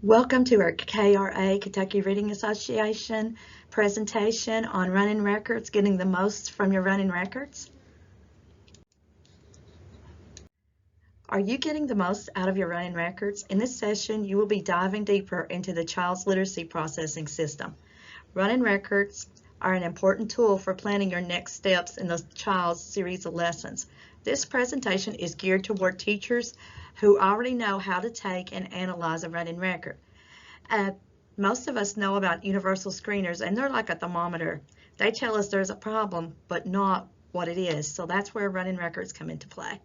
Welcome to our KRA, Kentucky Reading Association, presentation on running records, getting the most from your running records. Are you getting the most out of your running records? In this session, you will be diving deeper into the child's literacy processing system. Running records are an important tool for planning your next steps in the child's series of lessons. This presentation is geared toward teachers who already know how to take and analyze a running record. Most of us know about universal screeners, and they're like a thermometer. They tell us there's a problem, but not what it is. So that's where running records come into play.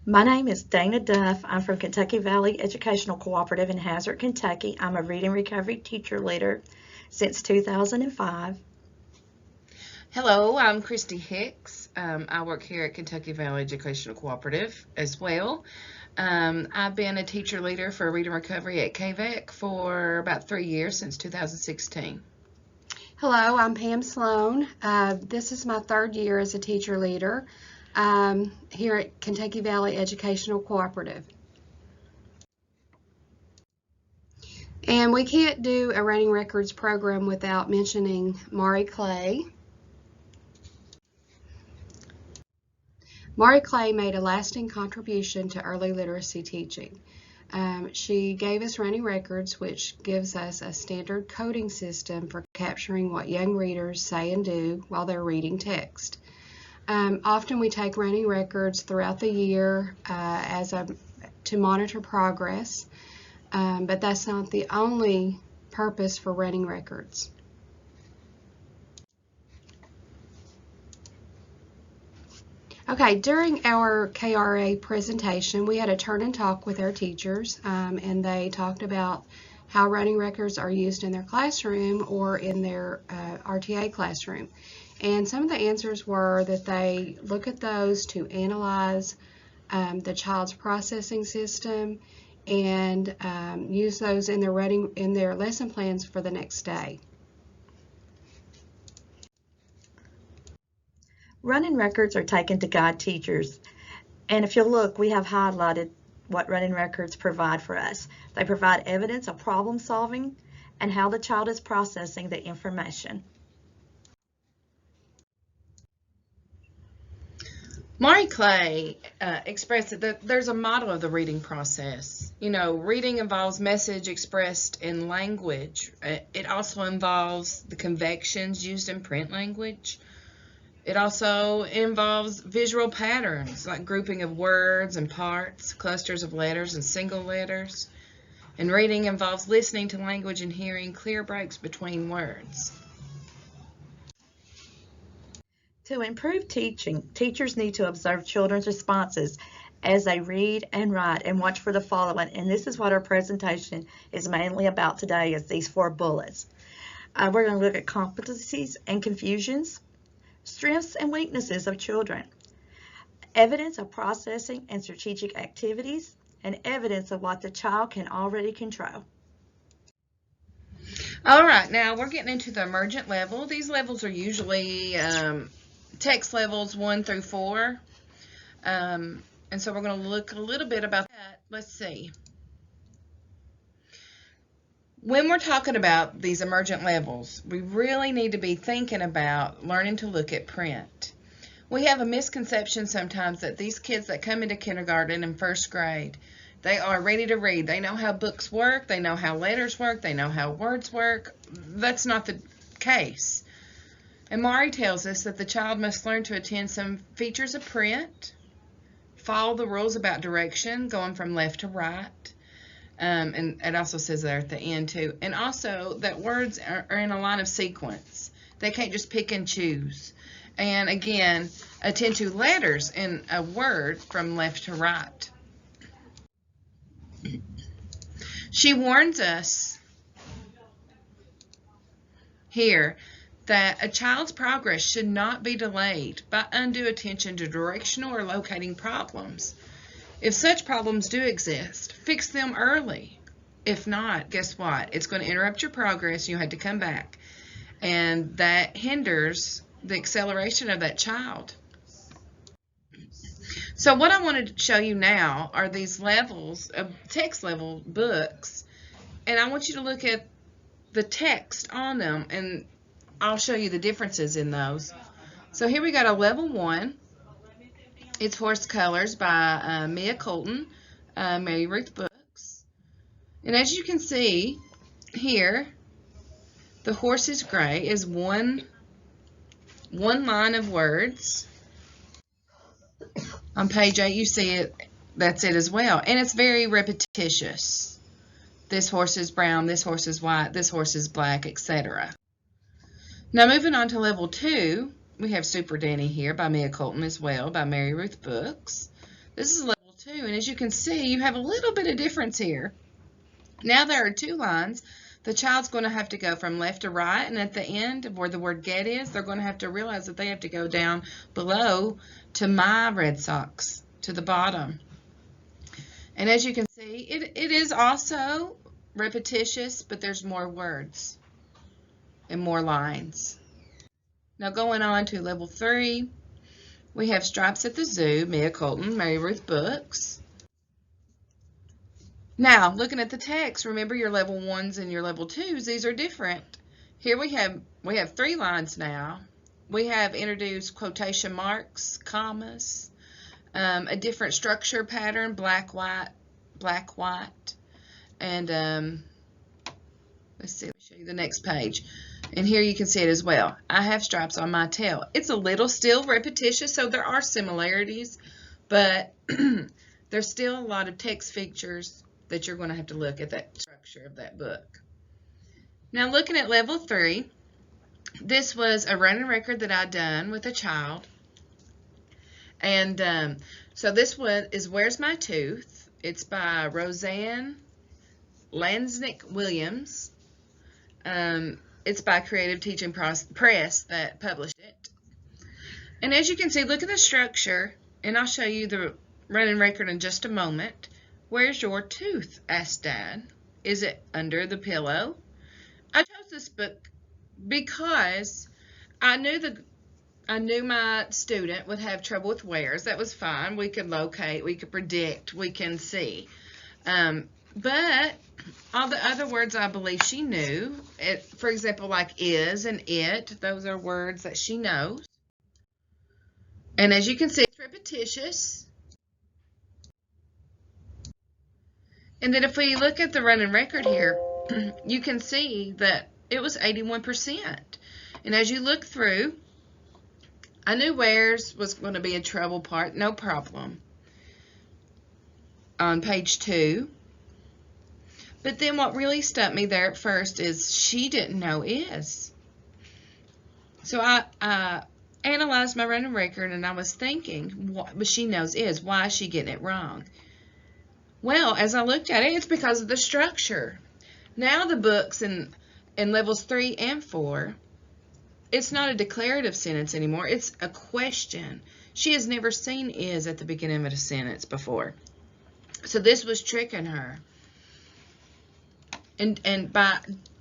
My name is Dana Duff. I'm from Kentucky Valley Educational Cooperative in Hazard, Kentucky. I'm a reading recovery teacher leader since 2005. Hello, I'm Christy Hicks. I work here at Kentucky Valley Educational Cooperative as well. I've been a teacher leader for reading recovery at KVEC for about 3 years, since 2016. Hello, I'm Pam Sloan. This is my third year as a teacher leader here at Kentucky Valley Educational Cooperative. And we can't do a running records program without mentioning Mari Clay. Mari Clay made a lasting contribution to early literacy teaching. She gave us running records, which gives us a standard coding system for capturing what young readers say and do while they're reading text. Often we take running records throughout the year to monitor progress, but that's not the only purpose for running records. Okay, during our KRA presentation, we had a turn and talk with our teachers, and they talked about how running records are used in their classroom or in their RTA classroom. And some of the answers were that they look at those to analyze the child's processing system and use those in their lesson plans for the next day. Running records are taken to guide teachers, and if you'll look, we have highlighted what running records provide for us. They provide evidence of problem solving and how the child is processing the information. Mari Clay expressed that there's a model of the reading process. You know, reading involves message expressed in language. It also involves the conventions used in print language. It also involves visual patterns, like grouping of words and parts, clusters of letters and single letters. And reading involves listening to language and hearing clear breaks between words. To improve teaching, teachers need to observe children's responses as they read and write and watch for the following. And this is what our presentation is mainly about today, is these 4 bullets. We're going to look at competencies and confusions, strengths and weaknesses of children, evidence of processing and strategic activities, and evidence of what the child can already control. All right, now we're getting into the emergent level. These levels are usually text levels 1 through 4. And so we're going to look a little bit about that. Let's see. When we're talking about these emergent levels, we really need to be thinking about learning to look at print. We have a misconception sometimes that these kids that come into kindergarten and first grade, they are ready to read. They know how books work. They know how letters work. They know how words work. That's not the case. And Mari tells us that the child must learn to attend some features of print, follow the rules about direction, going from left to right. And it also says there at the end too. And also that words are in a line of sequence. They can't just pick and choose. And again, attend to letters in a word from left to right. She warns us here that a child's progress should not be delayed by undue attention to directional or locating problems. If such problems do exist, fix them early. If not, guess what? It's going to interrupt your progress. You had to come back. And that hinders the acceleration of that child. So what I wanted to show you now are these levels of text level books, and I want you to look at the text on them, and I'll show you the differences in those. So here we got a level 1. It's Horse Colors by Mia Colton, Mary Ruth Books. And as you can see here, the horse is gray is one line of words. On page 8 you see it, that's it as well. And it's very repetitious. This horse is brown, this horse is white, this horse is black, etc. Now moving on to level 2, we have Super Danny here by Mia Colton as well, by Mary Ruth Books. This is level 2, and as you can see, you have a little bit of difference here. Now there are 2 lines. The child's going to have to go from left to right, and at the end of where the word get is, they're going to have to realize that they have to go down below to my Red Sox, to the bottom. And as you can see, it is also repetitious, but there's more words and more lines. Now going on to level 3, we have Stripes at the Zoo, Mia Colton, Mary Ruth Books. Now, looking at the text, remember your level 1s and your level 2s, these are different. Here we have 3 lines now. We have introduced quotation marks, commas, a different structure pattern, black, white, and let's see, let me show you the next page. And here you can see it as well. I have stripes on my tail. It's a little still repetitious, so there are similarities, but there's still a lot of text features that you're going to have to look at that structure of that book. Now looking at level 3, this was a running record that I'd done with a child. And so this one is Where's My Tooth? It's by Roseanne Lansnick Williams. It's by Creative Teaching Press that published it. And as you can see, look at the structure, and I'll show you the running record in just a moment. Where's your tooth? Asked Dad. Is it under the pillow? I chose this book because I knew my student would have trouble with where's. That was fine. We could locate, we could predict, we can see. But all the other words I believe she knew. For example, like is and it, those are words that she knows. And as you can see, it's repetitious. And then if we look at the running record here, you can see that it was 81%. And as you look through, I knew where's was going to be a trouble part, no problem, on page 2. But then what really stumped me there at first is she didn't know is. So I analyzed my running record, and I was thinking, but she knows is. Why is she getting it wrong? Well, as I looked at it, it's because of the structure. Now the books in levels 3 and 4, it's not a declarative sentence anymore. It's a question. She has never seen is at the beginning of a sentence before. So this was tricking her. And by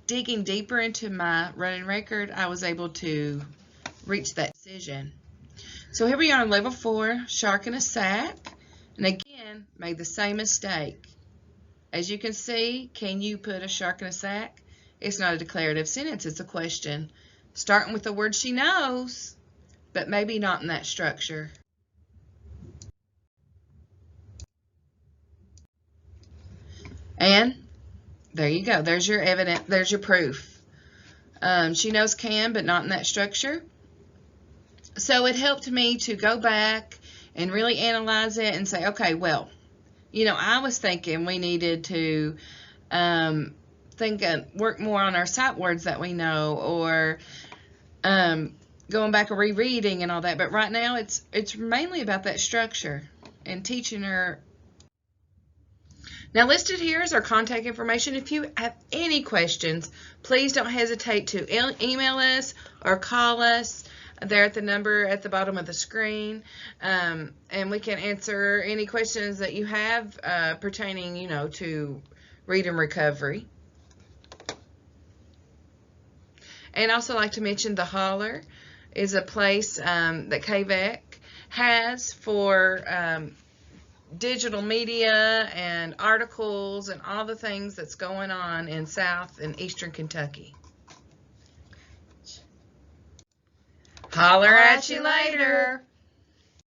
digging deeper into my running record, I was able to reach that decision. So here we are on level 4, Shark in a Sack. And again, made the same mistake. As you can see, can you put a shark in a sack? It's not a declarative sentence, it's a question. Starting with the word she knows, but maybe not in that structure. And there you go. There's your evidence. There's your proof. She knows can, but not in that structure. So it helped me to go back and really analyze it and say, okay, well, you know, I was thinking we needed to work more on our sight words that we know, or going back and rereading and all that. But right now, it's mainly about that structure and teaching her. Now, listed here is our contact information. If you have any questions, please don't hesitate to email us or call us. They're at the number at the bottom of the screen, and we can answer any questions that you have pertaining, you know, to reading recovery. And I also like to mention the Holler is a place that KVEC has for digital media and articles and all the things that's going on in South and Eastern Kentucky. Holler at you later.